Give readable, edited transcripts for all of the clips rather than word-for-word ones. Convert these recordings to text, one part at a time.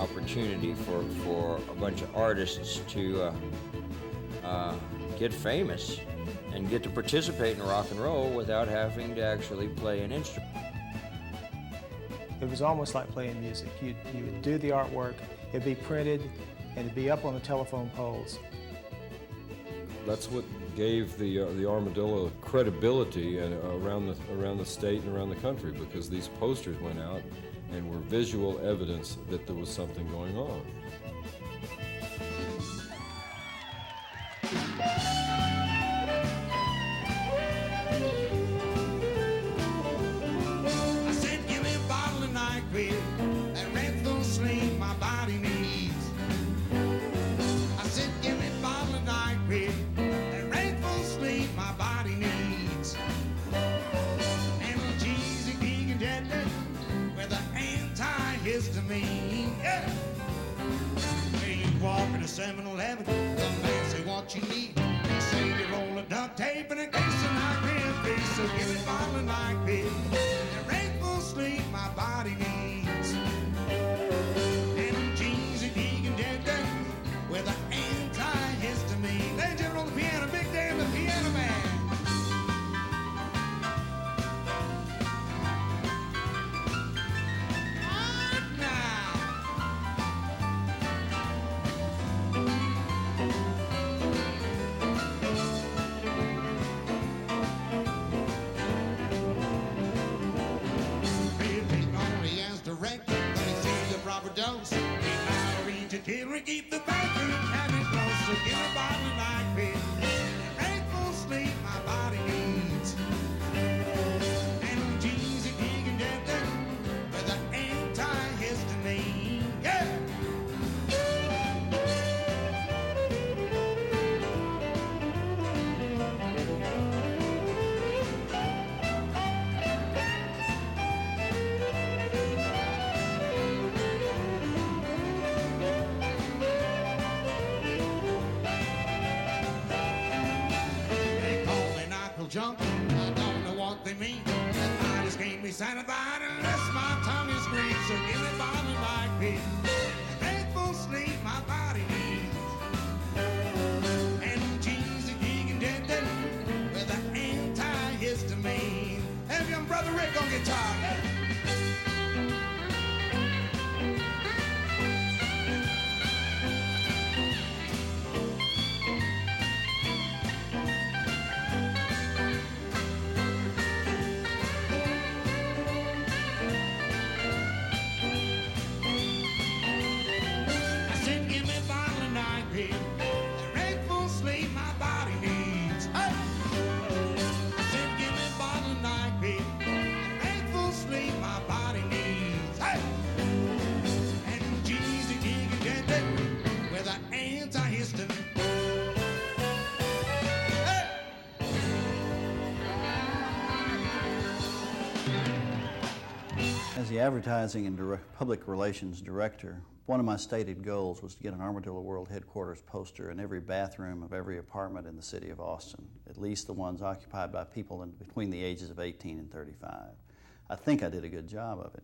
opportunity for a bunch of artists to get famous and get to participate in rock and roll without having to actually play an instrument. It was almost like playing music. You would do the artwork, it'd be printed, and it'd be up on the telephone poles. That's what gave the Armadillo credibility around the state and around the country, because these posters went out and were visual evidence that there was something going on. I said, give me a bottle of NyQuil, that red full sleep my body needs. I said, give me a bottle of NyQuil, that red full sleep my body needs. Analgesic, vegan, deadly, with an antihistamine. Yeah. When you walk in a 7-Eleven, the man say what you need. They say you roll a duct tape in a case of NyQuil, please. So give me a bottle of NyQuil, that red full sleep my body needs. Analgesic, vegan, deadly, with an antihistamine. Ladies and gentlemen, on the piano, Big Dan, the piano man. Dose. I'll read to kill and keep the bathroom cabinet close. So give me a bottle of NyQuil, that red full sleep my body needs. Analgesic, vegan, deadly, with an antihistamine. Yeah. Jump, I don't know what they mean. I just can't be satisfied unless my tongue is green. So give me a bottle of NyQuil, that red full sleep my body needs. Analgesic, vegan, deadly, with an antihistamine. Have young brother Rick on guitar. As the advertising and public relations director, one of my stated goals was to get an Armadillo World headquarters poster in every bathroom of every apartment in the city of Austin, at least the ones occupied by people between the ages of 18 and 35. I think I did a good job of it.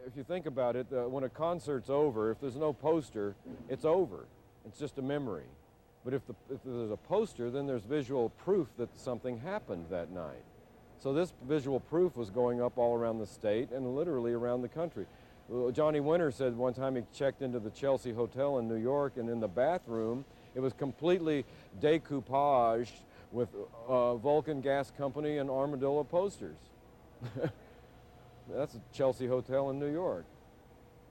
If you think about it, when a concert's over, if there's no poster, it's over. It's just a memory. But if there's a poster, then there's visual proof that something happened that night. So this visual proof was going up all around the state and literally around the country. Johnny Winter said one time he checked into the Chelsea Hotel in New York, and in the bathroom, it was completely decoupaged with Vulcan Gas Company and Armadillo posters. That's a Chelsea Hotel in New York.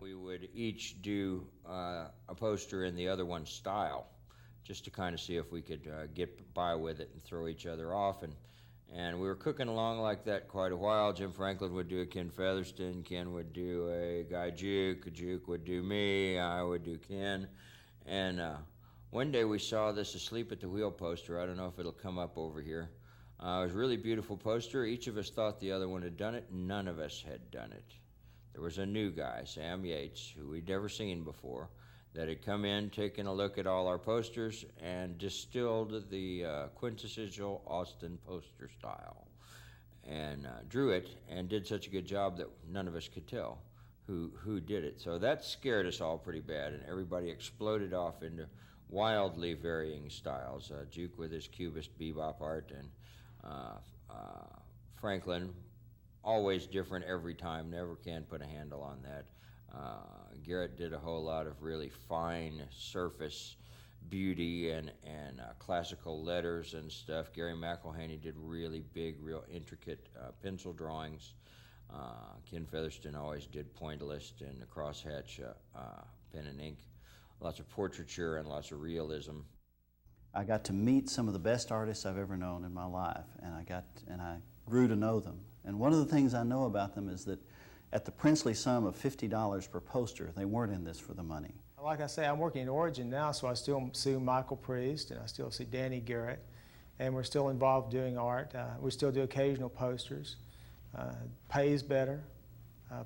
We would each do a poster in the other one's style, just to kind of see if we could get by with it and throw each other off. And we were cooking along like that quite a while. Jim Franklin would do a Ken Featherston, Ken would do a guy Juke, Juke would do me, I would do Ken. And one day we saw this Asleep at the Wheel poster. I don't know if it'll come up over here. It was a really beautiful poster. Each of us thought the other one had done it. None of us had done it. There was a new guy, Sam Yeates, who we'd never seen before, that had come in, taken a look at all our posters, and distilled the quintessential Austin poster style, and drew it, and did such a good job that none of us could tell who did it. So that scared us all pretty bad, and everybody exploded off into wildly varying styles. Juke with his cubist bebop art, and Franklin, always different every time, never can put a handle on that. Garrett did a whole lot of really fine surface beauty and classical letters and stuff. Gary McElhaney did really big, real intricate pencil drawings. Ken Featherston always did pointillist and the crosshatch pen and ink. Lots of portraiture and lots of realism. I got to meet some of the best artists I've ever known in my life, and I grew to know them. And one of the things I know about them is that at the princely sum of $50 per poster, they weren't in this for the money. Like I say, I'm working in Origin now, so I still see Michael Priest, and I still see Danny Garrett, and we're still involved doing art. We still do occasional posters. Pays better,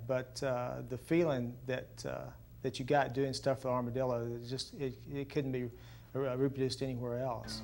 but the feeling that you got doing stuff for Armadillo, it couldn't be reproduced anywhere else.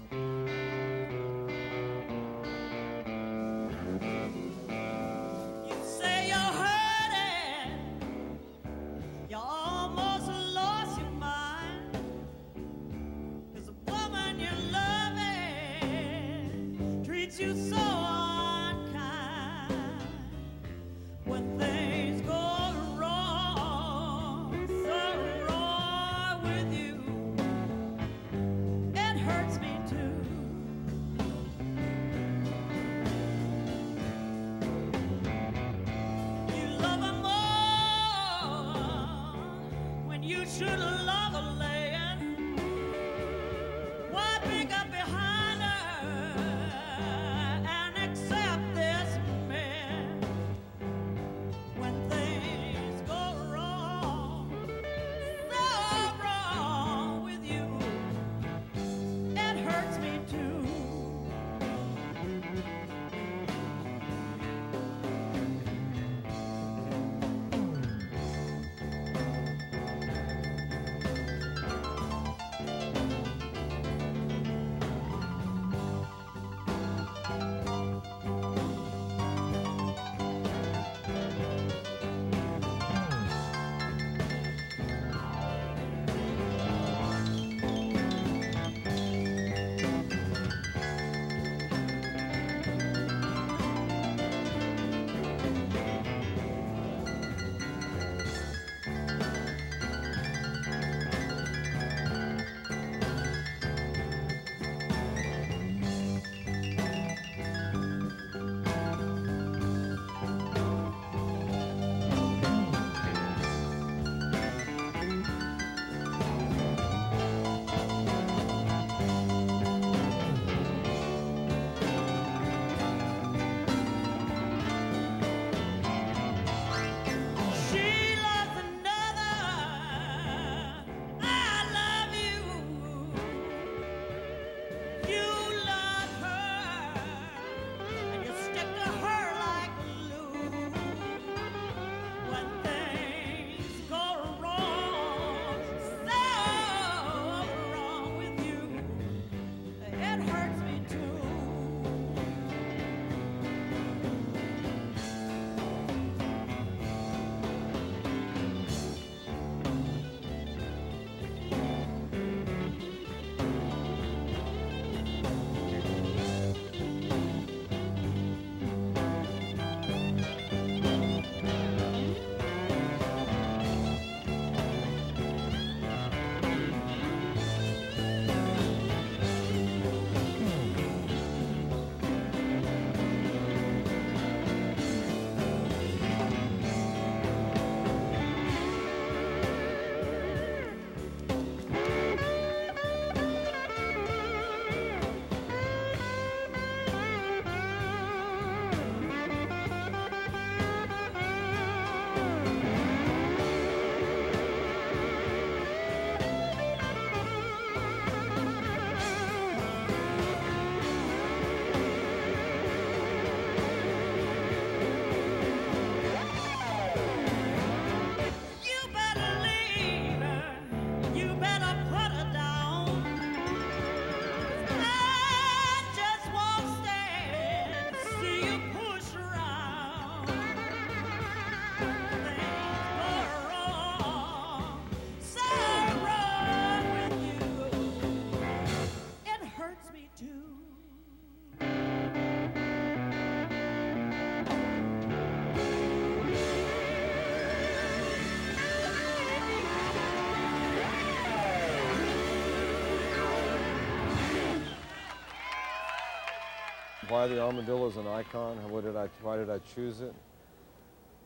why the armadillo is an icon? Why did I choose it?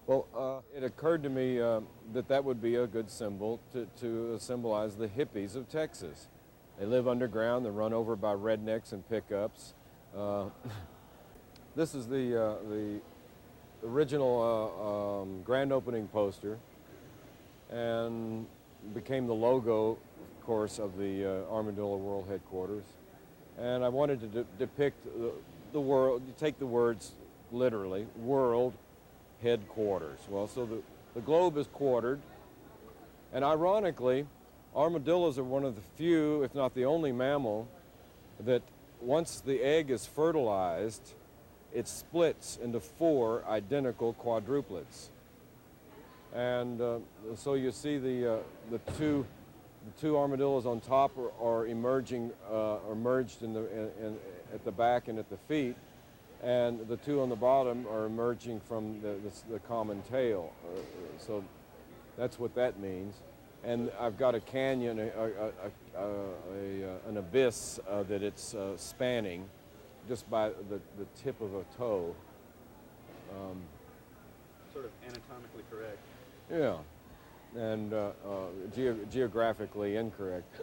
Well, it occurred to me that would be a good symbol to symbolize the hippies of Texas. They live underground, they're run over by rednecks and pickups. This is the original grand opening poster and became the logo, of course, of the Armadillo World Headquarters. And I wanted to depict the world, you take the words literally, world headquarters. Well, so the globe is quartered, and ironically, armadillos are one of the few, if not the only mammal, that once the egg is fertilized, it splits into 4 identical quadruplets. And so you see the two armadillos on top are emerging, are merged at the back and at the feet, and the 2 on the bottom are emerging from the common tail. So that's what that means. And I've got a canyon, an abyss that it's spanning just by the tip of a toe. Sort of anatomically correct. Yeah, and geographically incorrect.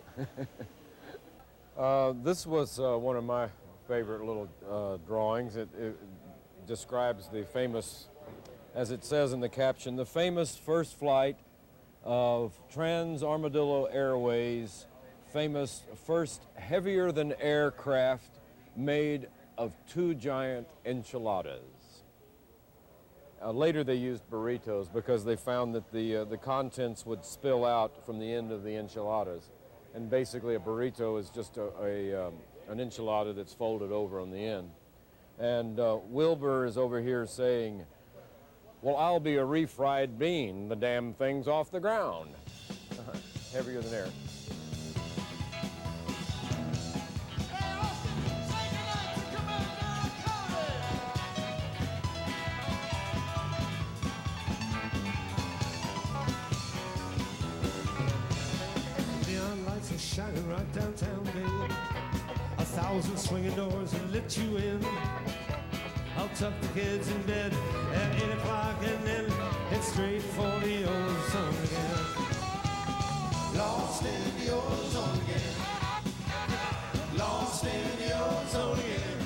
This was one of my favorite little drawings. It describes the famous, as it says in the caption, the famous first flight of Trans Armadillo Airways, famous first heavier than aircraft made of 2 giant enchiladas. Later they used burritos because they found that the contents would spill out from the end of the enchiladas. And basically a burrito is just an enchilada that's folded over on the end. And Wilbur is over here saying, well, I'll be a refried bean. The damn thing's off the ground. Heavier than air. Neon lights are shining right downtown, babe. 1,000 swinging doors that let you in. I'll tuck the kids in bed at 8 o'clock and then head straight for the ozone again. Lost in the ozone again. Lost in the ozone again.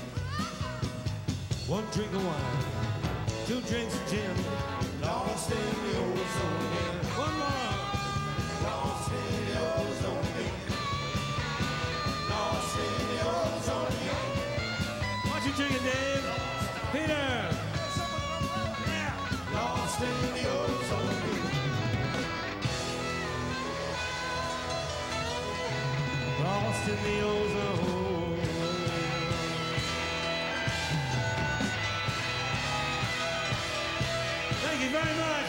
1 drink of wine, 2 drinks of gin. Lost in the ozone again. 1 more. Lost in the ozone again. Lost in the ozone again. What you drinking, Dave? Peter! Yeah. Lost in the ozone. Lost in the ozone. Thank you very much.